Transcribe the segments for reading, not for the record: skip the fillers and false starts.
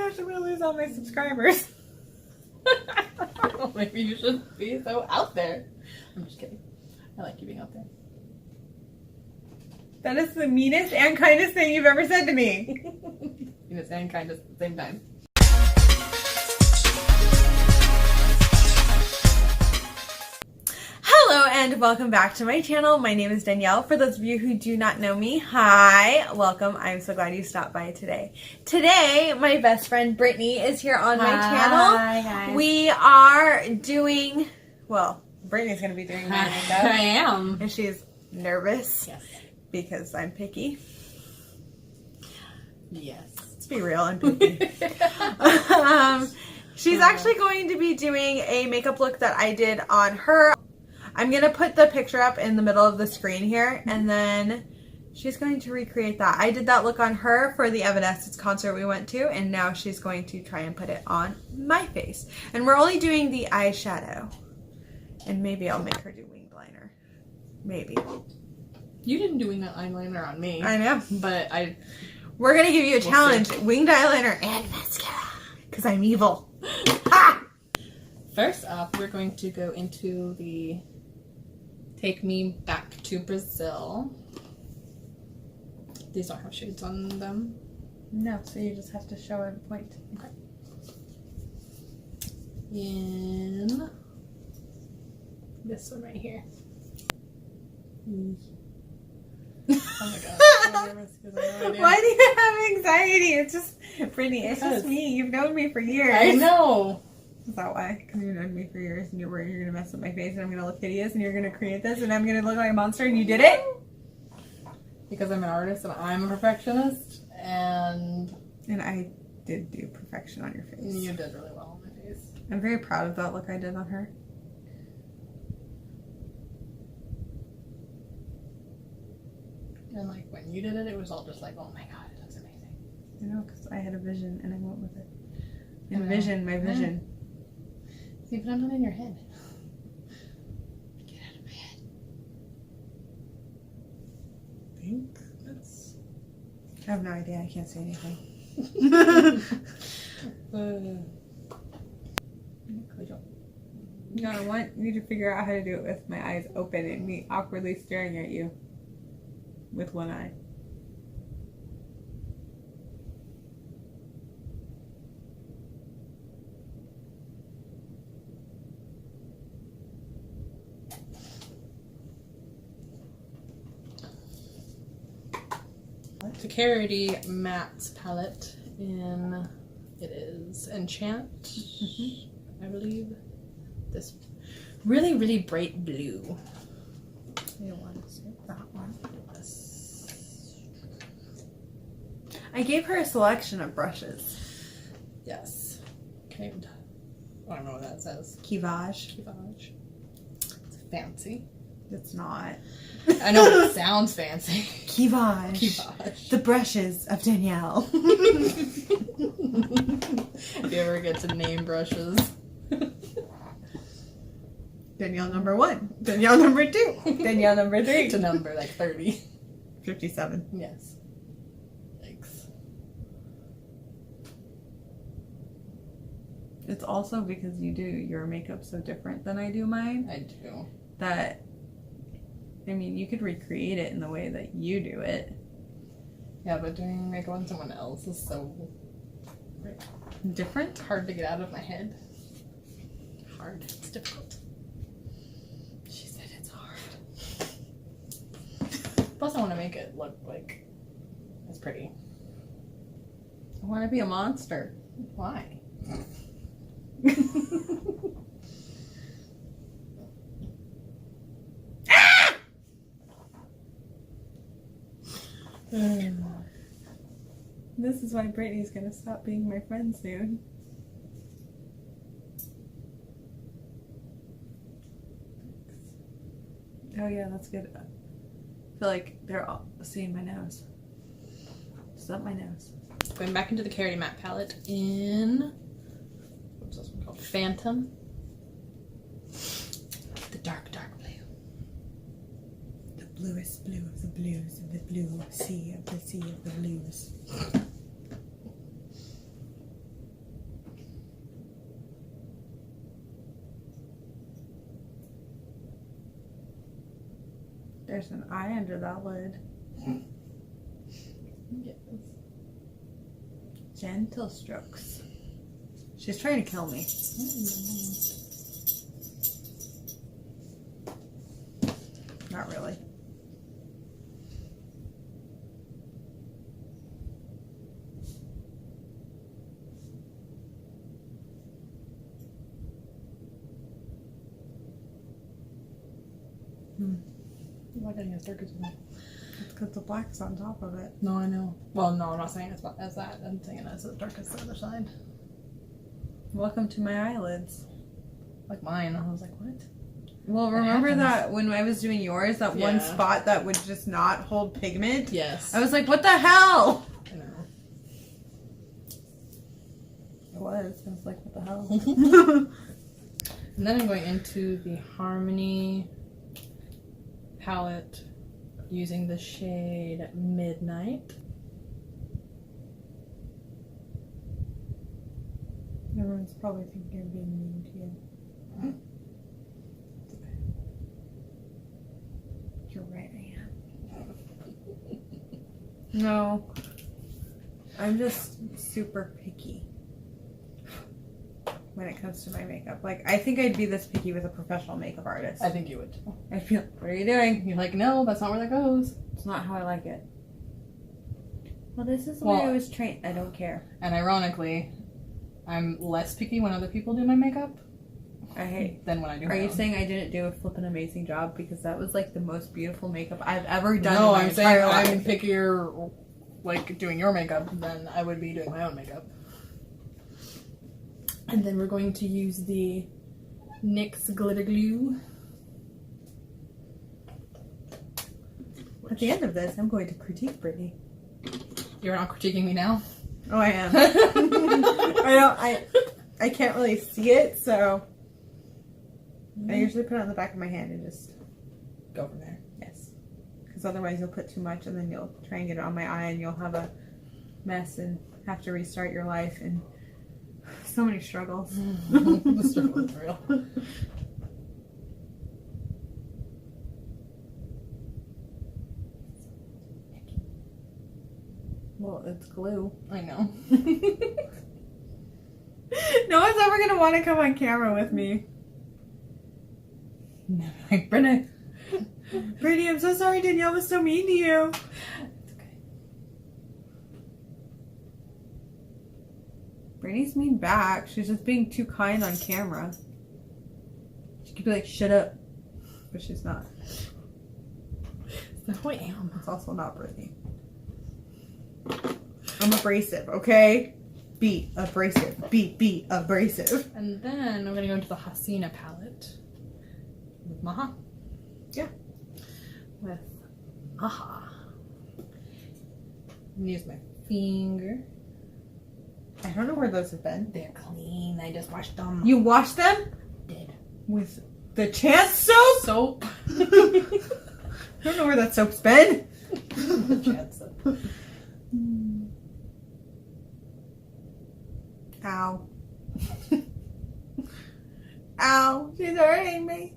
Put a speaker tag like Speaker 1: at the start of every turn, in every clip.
Speaker 1: gosh, I'm gonna lose all my subscribers.
Speaker 2: Well, maybe you shouldn't be so out there. I'm just kidding. I like you being out there.
Speaker 1: That is the meanest and kindest thing you've ever said to me.
Speaker 2: Meanest and kindest at the same time.
Speaker 1: Hello and welcome back to my channel. My name is Danielle. For those of you who do not know me, hi, welcome. I'm so glad you stopped by today. Today, my best friend Brittney is here on my channel.
Speaker 2: Hi, guys.
Speaker 1: We are doing, well, Brittney's going to be doing my makeup.
Speaker 2: I am.
Speaker 1: And she's nervous.
Speaker 2: Yes.
Speaker 1: Because I'm picky.
Speaker 2: Yes.
Speaker 1: Let's be real, I'm picky. She's actually going to be doing a makeup look that I did on her. I'm going to put the picture up in the middle of the screen here, and then she's going to recreate that. I did that look on her for the Evanescence concert we went to, and now she's going to try and put it on my face. And we're only doing the eyeshadow. And maybe I'll make her do winged liner. Maybe.
Speaker 2: You didn't do winged eyeliner on me.
Speaker 1: I know.
Speaker 2: But
Speaker 1: we're going to give you a challenge.
Speaker 2: See.
Speaker 1: Winged eyeliner and mascara. Because I'm evil. Ah!
Speaker 2: First off, we're going to go into the Take Me Back to Brazil. These don't have shades on them.
Speaker 1: No, so you just have to show a point.
Speaker 2: Okay. In this one right here. Oh my god. I'm nervous because I have no idea.
Speaker 1: Why do you have anxiety? It's just, Brittney, it's
Speaker 2: Because-
Speaker 1: just me. You've known me for years.
Speaker 2: I know.
Speaker 1: Is that why? Because you've known me for years and you're worried you're going to mess up my face and I'm going to look hideous and you're going to create this and I'm going to look like a monster and you did it?
Speaker 2: Because I'm an artist and I'm a perfectionist, and
Speaker 1: I did do perfection on your face.
Speaker 2: you did really well on my face.
Speaker 1: I'm very proud of that look I did on her.
Speaker 2: And like when you did it, it was all just like, oh my god, it looks amazing.
Speaker 1: You know, because I had a vision and I went with it.
Speaker 2: I know.
Speaker 1: Envision my vision.
Speaker 2: See, but I'm not in your head. Get out of my head. I think that's...
Speaker 1: I have no idea. I can't say anything. No, I want you to figure out how to do it with my eyes open and me awkwardly staring at you with one eye.
Speaker 2: The Karity Matte palette in, it is Enchant, I believe. This really, really bright blue.
Speaker 1: You want to see that one? I gave her a selection of brushes.
Speaker 2: Yes. Okay. I don't know what that says.
Speaker 1: Kivage.
Speaker 2: Kivage. It's fancy.
Speaker 1: It's not.
Speaker 2: I know it sounds fancy.
Speaker 1: Kivage.
Speaker 2: Kivage.
Speaker 1: The brushes of Danielle.
Speaker 2: If you ever get to name brushes.
Speaker 1: Danielle number 1. Danielle number 2. Danielle number 3.
Speaker 2: To number like 30.
Speaker 1: 57.
Speaker 2: Yes. Thanks.
Speaker 1: It's also because you do your makeup so different than I do mine.
Speaker 2: I do.
Speaker 1: That, I mean, you could recreate it in the way that you do it.
Speaker 2: Yeah, but doing makeup on someone else is so
Speaker 1: Different?
Speaker 2: hard to get out of my head. Hard. It's difficult.
Speaker 1: She said it's hard.
Speaker 2: Plus, I want to make it look like it's pretty.
Speaker 1: I want to be a monster.
Speaker 2: Why?
Speaker 1: This is why Brittney's gonna stop being my friend soon. Oh yeah, that's good. I feel like they're all seeing my nose. Just up my nose.
Speaker 2: Going back into the Karity Matte palette in, what's this one called? Phantom. The dark, dark blue.
Speaker 1: The bluest blue of the blues of the blue sea of the blues. There's an eye under that lid.
Speaker 2: Yes.
Speaker 1: Gentle strokes. She's trying to kill me. Not really.
Speaker 2: I'm not getting as dark as that.
Speaker 1: It's because the black's on top of it.
Speaker 2: No, I know. Well, no, I'm not saying it's as that. I'm saying it's as dark as the other side.
Speaker 1: Welcome to my eyelids.
Speaker 2: Like mine. I was like, what?
Speaker 1: Well, remember that when I was doing yours, that one spot that would just not hold pigment?
Speaker 2: Yes.
Speaker 1: I was like, what the hell?
Speaker 2: I know.
Speaker 1: It was. I was like, what the hell?
Speaker 2: And then I'm going into the Harmony palette using the shade Midnight.
Speaker 1: Everyone's probably thinking I'm being mean to you. You're right, I am. No. I'm just super picky when it comes to my makeup. Like, I think I'd be this picky with a professional makeup artist.
Speaker 2: I think you would.
Speaker 1: I'd be like, what are you doing?
Speaker 2: You're like, no, that's not where that goes.
Speaker 1: It's not how I like it. Well, this is the way I was trained. I don't care.
Speaker 2: And ironically, I'm less picky when other people do my makeup.
Speaker 1: I hate.
Speaker 2: Than when I do.
Speaker 1: Are you saying I didn't do a flippin' amazing job because that was like the most beautiful makeup I've ever done?
Speaker 2: No,
Speaker 1: in my
Speaker 2: I'm saying
Speaker 1: entire life.
Speaker 2: I'm pickier, like doing your makeup than I would be doing my own makeup. And then we're going to use the NYX Glitter Glue.
Speaker 1: At the end of this, I'm going to critique Brittney.
Speaker 2: You're not critiquing me now?
Speaker 1: Oh, I am. I can't really see it, so I usually put it on the back of my hand and just
Speaker 2: go from there.
Speaker 1: Yes. Because otherwise you'll put too much and then you'll try and get it on my eye and you'll have a mess and have to restart your life and so many struggles.
Speaker 2: The struggle is real.
Speaker 1: Well, it's glue.
Speaker 2: I know.
Speaker 1: No one's ever going to want to come on camera with me.
Speaker 2: Like, Brittney.
Speaker 1: Brittney, I'm so sorry Danielle was so mean to you.
Speaker 2: It's okay.
Speaker 1: Brittney's mean back. She's just being too kind on camera. She could be like, shut up. But she's not.
Speaker 2: That's who I am.
Speaker 1: It's also not Brittney. I'm abrasive, okay? Be abrasive. Be abrasive.
Speaker 2: And then I'm going to go into the Hasina palette. With Maha.
Speaker 1: Yeah.
Speaker 2: With Maha. I'm going to use my finger.
Speaker 1: I don't know where those have been.
Speaker 2: They're clean. I just washed them.
Speaker 1: You washed them?
Speaker 2: Did.
Speaker 1: With the Chance soap?
Speaker 2: Soap.
Speaker 1: I don't know where that soap's been.
Speaker 2: The Chance soap.
Speaker 1: Ow. Ow. She's hurting me.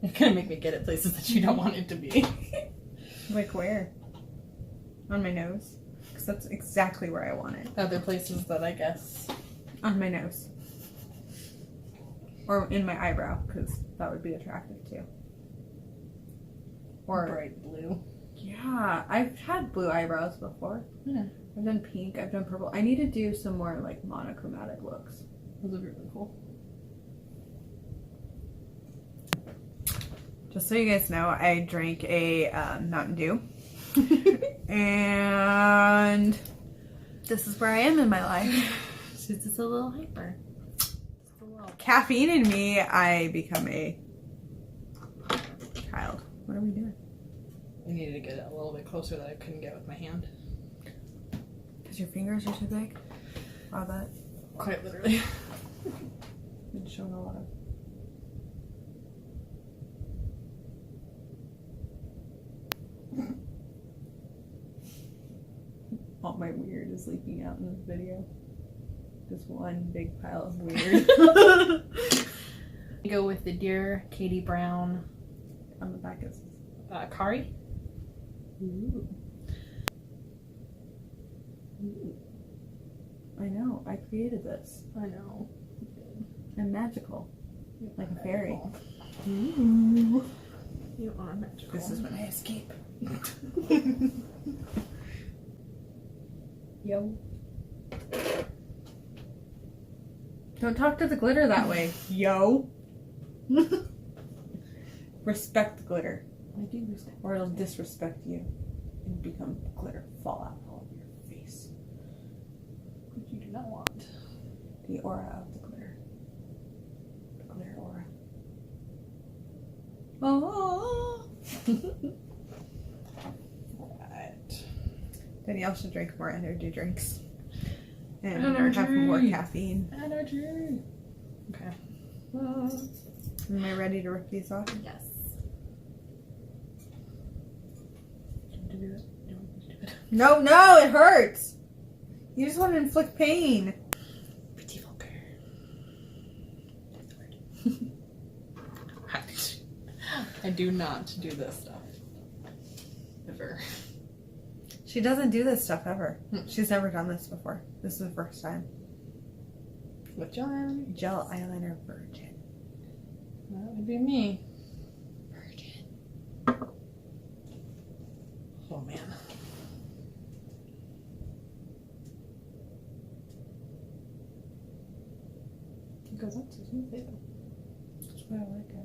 Speaker 2: You're going to make me get it places that you don't want it to be.
Speaker 1: Like where? On my nose. Because that's exactly where I want it.
Speaker 2: Other places that I guess.
Speaker 1: On my nose. Or in my eyebrow, because that would be attractive too. Or
Speaker 2: bright blue.
Speaker 1: Yeah, I've had blue eyebrows before.
Speaker 2: Yeah.
Speaker 1: I've done pink, I've done purple. I need to do some more like monochromatic looks.
Speaker 2: Those are really cool.
Speaker 1: Just so you guys know, I drank a Mountain Dew. And this is where I am in my life.
Speaker 2: She's just a little hyper.
Speaker 1: Caffeine in me, I become a child. What are we doing?
Speaker 2: I needed to get it a little bit closer that I couldn't get with my hand.
Speaker 1: Because your fingers are too big? Wow, that.
Speaker 2: Quite literally.
Speaker 1: Been showing a lot of. All my weird is leaking out in this video. Just one big pile of weird.
Speaker 2: Go with the Dear Katie Brown
Speaker 1: on the back is
Speaker 2: Kari. Ooh. Ooh.
Speaker 1: I know. I created this.
Speaker 2: I know.
Speaker 1: I'm magical. Like a fairy.
Speaker 2: Ooh. You are magical.
Speaker 1: This is when I escape.
Speaker 2: Yo.
Speaker 1: Don't talk to the glitter that way. Yo. Respect the glitter.
Speaker 2: I do respect.
Speaker 1: Or it'll disrespect you and become glitter fall out all over your face.
Speaker 2: Which you do not want.
Speaker 1: The aura of the glitter. The glitter aura. Oh.
Speaker 2: Right.
Speaker 1: Danielle should drink more energy drinks. And
Speaker 2: Energy.
Speaker 1: have more caffeine.
Speaker 2: Energy. Okay.
Speaker 1: Am I ready to rip these off?
Speaker 2: Yes. Do it. Do it.
Speaker 1: No, no, it hurts. You just want to inflict pain.
Speaker 2: Pretty vulgar. I do not do this stuff. Ever.
Speaker 1: She doesn't do this stuff ever. She's never done this before. This is the first time.
Speaker 2: What John?
Speaker 1: Gel eyeliner virgin.
Speaker 2: That would be me.
Speaker 1: Virgin.
Speaker 2: Oh man. It goes up so smoothly though.
Speaker 1: That's why I like it.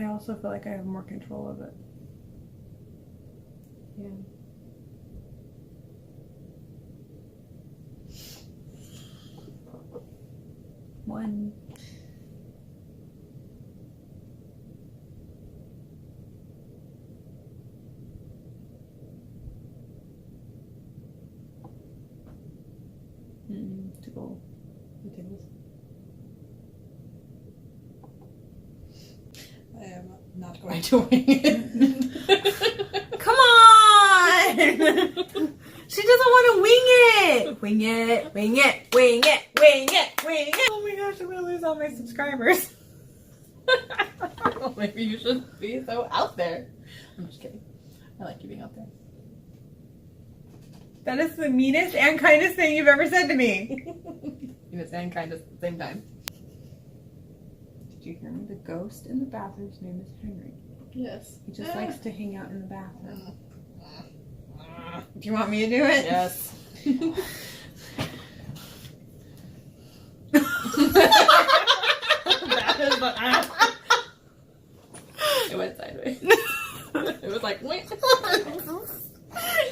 Speaker 1: I also feel like I have more control of it.
Speaker 2: Yeah.
Speaker 1: One. Tickle the tickles.
Speaker 2: I am not going to wing it.
Speaker 1: Come on! She doesn't want to wing it! Wing it, wing it, wing it, wing it, wing it! Oh my gosh, I'm gonna lose all my subscribers.
Speaker 2: Well, maybe you shouldn't be so out there. I'm just kidding. I like you being out there.
Speaker 1: That is the meanest and kindest thing you've ever said to me.
Speaker 2: Meanest and kindest at the same time.
Speaker 1: Did you hear me? The ghost in the bathroom's name is Henry.
Speaker 2: Yes.
Speaker 1: He just likes to hang out in the bathroom. Do you want me to do it?
Speaker 2: Yes. That is the It went sideways. It was like, wait.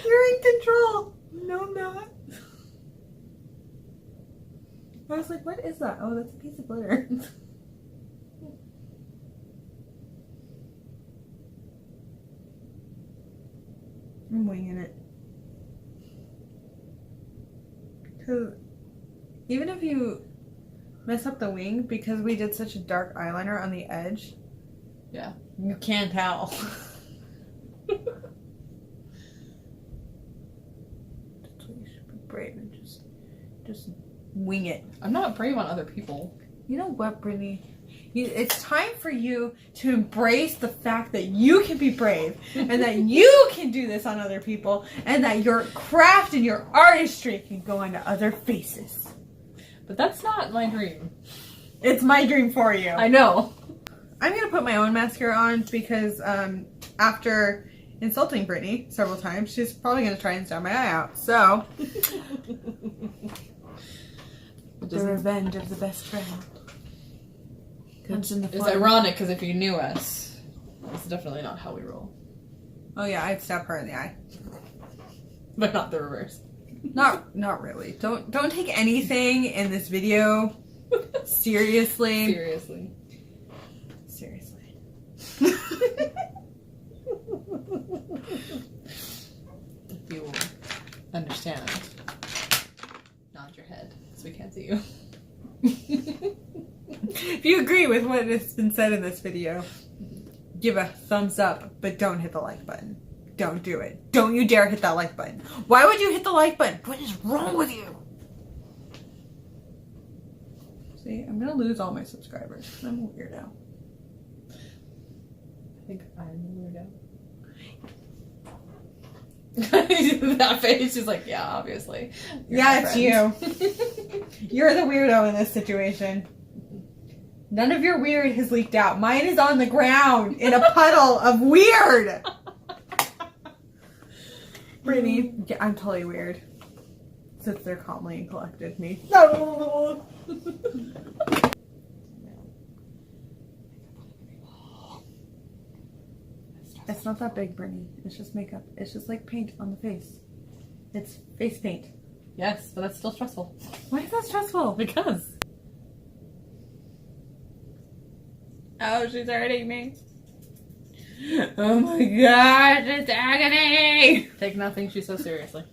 Speaker 1: You're in control. No, I'm not. I was like, what is that? Oh, that's a piece of glitter. I'm winging it. Because even if you mess up the wing, because we did such a dark eyeliner on the edge,
Speaker 2: Yeah.
Speaker 1: you can't tell. That's what you should be brave and just wing it.
Speaker 2: I'm not brave on other people.
Speaker 1: You know what, Brittney? It's time for you to embrace the fact that you can be brave and that you can do this on other people and that your craft and your artistry can go onto other faces.
Speaker 2: But that's not my dream.
Speaker 1: It's my dream for you.
Speaker 2: I know.
Speaker 1: I'm going to put my own mascara on because after insulting Brittney several times, she's probably going to try and stab my eye out. So, the revenge of the best friend.
Speaker 2: It's ironic because if you knew us, it's definitely not how we roll.
Speaker 1: Oh yeah, I'd stab her in the eye.
Speaker 2: But not the reverse.
Speaker 1: Not really. Don't take anything in this video seriously. Seriously.
Speaker 2: If you will understand, nod your head because we can't see you.
Speaker 1: If you agree with what has been said in this video, give a thumbs up, but don't hit the like button. Don't do it. Don't you dare hit that like button. Why would you hit the like button? What is wrong with you? See, I'm gonna lose all my subscribers because I'm a weirdo.
Speaker 2: think I'm weirdo. That face, she's like, yeah, obviously.
Speaker 1: Yeah, it's you. You're the weirdo in this situation. None of your weird has leaked out. Mine is on the ground in a puddle of weird. Brittney, yeah, I'm totally weird. Sits there calmly and collected me. It's not that big, Brittney. It's just makeup. It's just like paint on the face. It's face paint.
Speaker 2: Yes, but that's still stressful.
Speaker 1: Why is that stressful?
Speaker 2: Because.
Speaker 1: Oh, she's hurting me. Oh my gosh, it's agony!
Speaker 2: Take nothing she so seriously.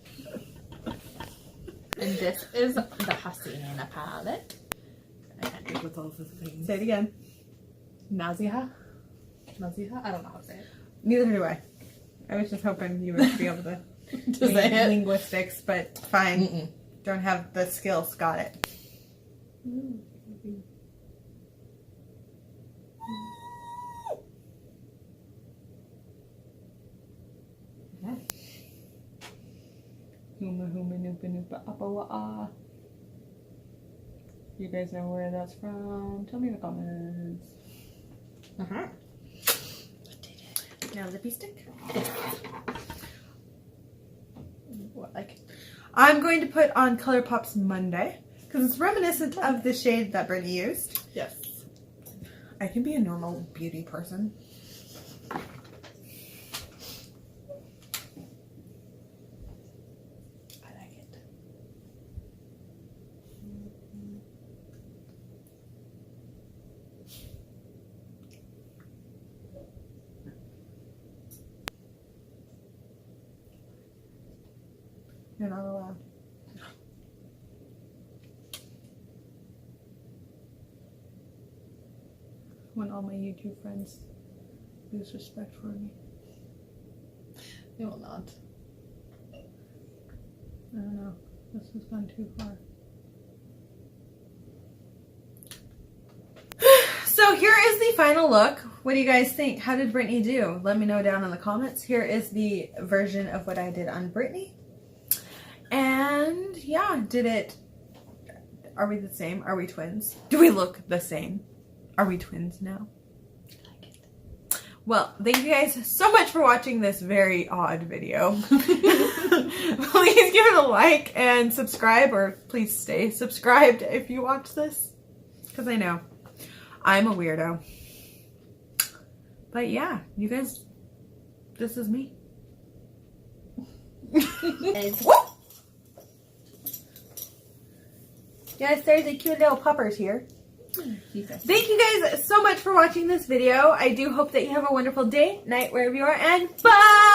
Speaker 2: And this is the Hasina palette. I can't do with all of the things.
Speaker 1: Say it again.
Speaker 2: Naziha? Naziha? I don't know how to say it.
Speaker 1: Neither do I. I was just hoping you would be able to
Speaker 2: say it.
Speaker 1: Linguistics, but fine. Don't have the skills. Got it. Huma huma noopa noopa appa wa'a. You guys know where that's from? Tell me in the comments. Now lippy stick.
Speaker 2: What, like?
Speaker 1: I'm going to put on Colourpop's Monday because it's reminiscent of the shade that Brittney used.
Speaker 2: Yes.
Speaker 1: I can be a normal beauty person. You're not allowed. When all my YouTube friends lose respect for me.
Speaker 2: They will not.
Speaker 1: I don't know. This has gone too far. So here is the final look. What do you guys think? How did Brittney do? Let me know down in the comments. Here is the version of what I did on Brittney. And yeah, are we the same? Are we twins? Do we look the same? Are we twins now? I like it. Well, thank you guys so much for watching this very odd video. Please give it a like and subscribe, or please stay subscribed if you watch this. Because I know I'm a weirdo. But yeah, you guys, this is me. Yes, there's a cute little puppers here. Thank you guys so much for watching this video. I do hope that you have a wonderful day, night, wherever you are, and bye!